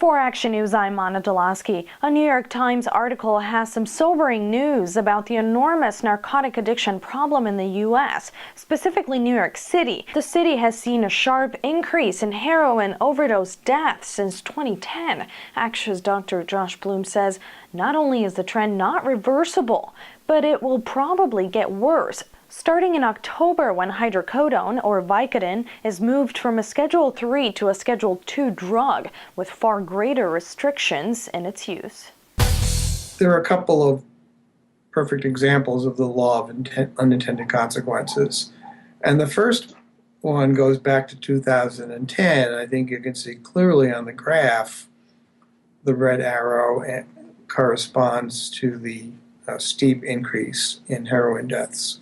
For Action News, I'm Anna Delaski. A New York Times article has some sobering news about the enormous narcotic addiction problem in the U.S., specifically New York City. The city has seen a sharp increase in heroin overdose deaths since 2010. Action's Dr. Josh Bloom says not only is the trend not reversible, but it will probably get worse, starting in October when hydrocodone, or Vicodin, is moved from a Schedule III to a Schedule II drug with far greater restrictions in its use. There are a couple of perfect examples of the law of unintended consequences. And the first one goes back to 2010. I think you can see clearly on the graph the red arrow corresponds to the steep increase in heroin deaths.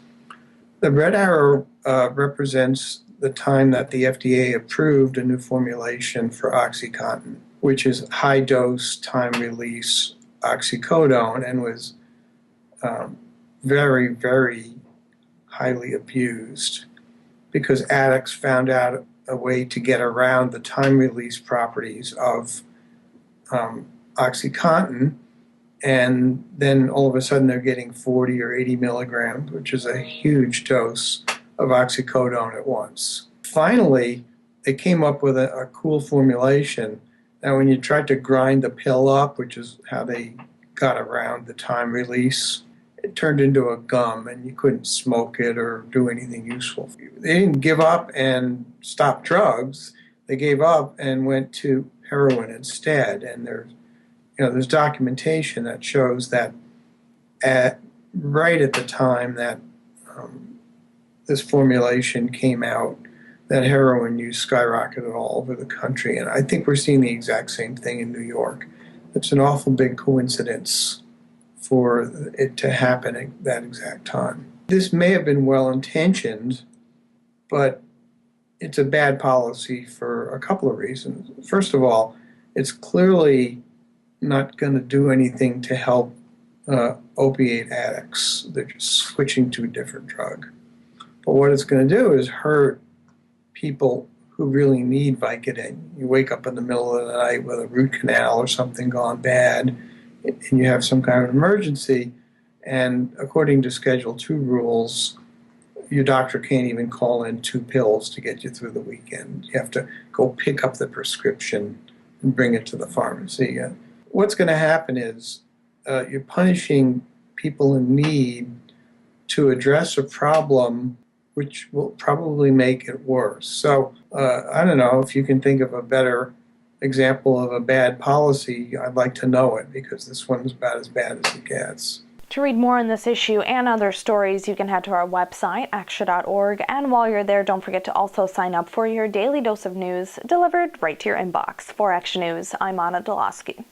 The red arrow represents the time that the FDA approved a new formulation for OxyContin, which is high-dose, time-release oxycodone, and was very, very highly abused because addicts found out a way to get around the time-release properties of OxyContin, and then all of a sudden they're getting 40 or 80 milligrams, which is a huge dose of oxycodone at once. Finally, they came up with a cool formulation. Now, when you tried to grind the pill up, which is how they got around the time release, it turned into a gum and you couldn't smoke it or do anything useful. They didn't give up and stop drugs. They gave up and went to heroin instead. And there's documentation that shows that right at the time that this formulation came out, that heroin use skyrocketed all over the country. And I think we're seeing the exact same thing in New York. It's an awful big coincidence for it to happen at that exact time. This may have been well-intentioned, but it's a bad policy for a couple of reasons. First of all, it's clearly not going to do anything to help opiate addicts. They're just switching to a different drug. But what it's going to do is hurt people who really need Vicodin. You wake up in the middle of the night with a root canal or something gone bad, and you have some kind of emergency, and according to Schedule II rules, your doctor can't even call in 2 pills to get you through the weekend. You have to go pick up the prescription and bring it to the pharmacy. What's going to happen is you're punishing people in need to address a problem which will probably make it worse. So I don't know if you can think of a better example of a bad policy. I'd like to know it, because this one's about as bad as it gets. To read more on this issue and other stories, you can head to our website, action.org. And while you're there, don't forget to also sign up for your daily dose of news delivered right to your inbox. For Action News, I'm Anna Delaski.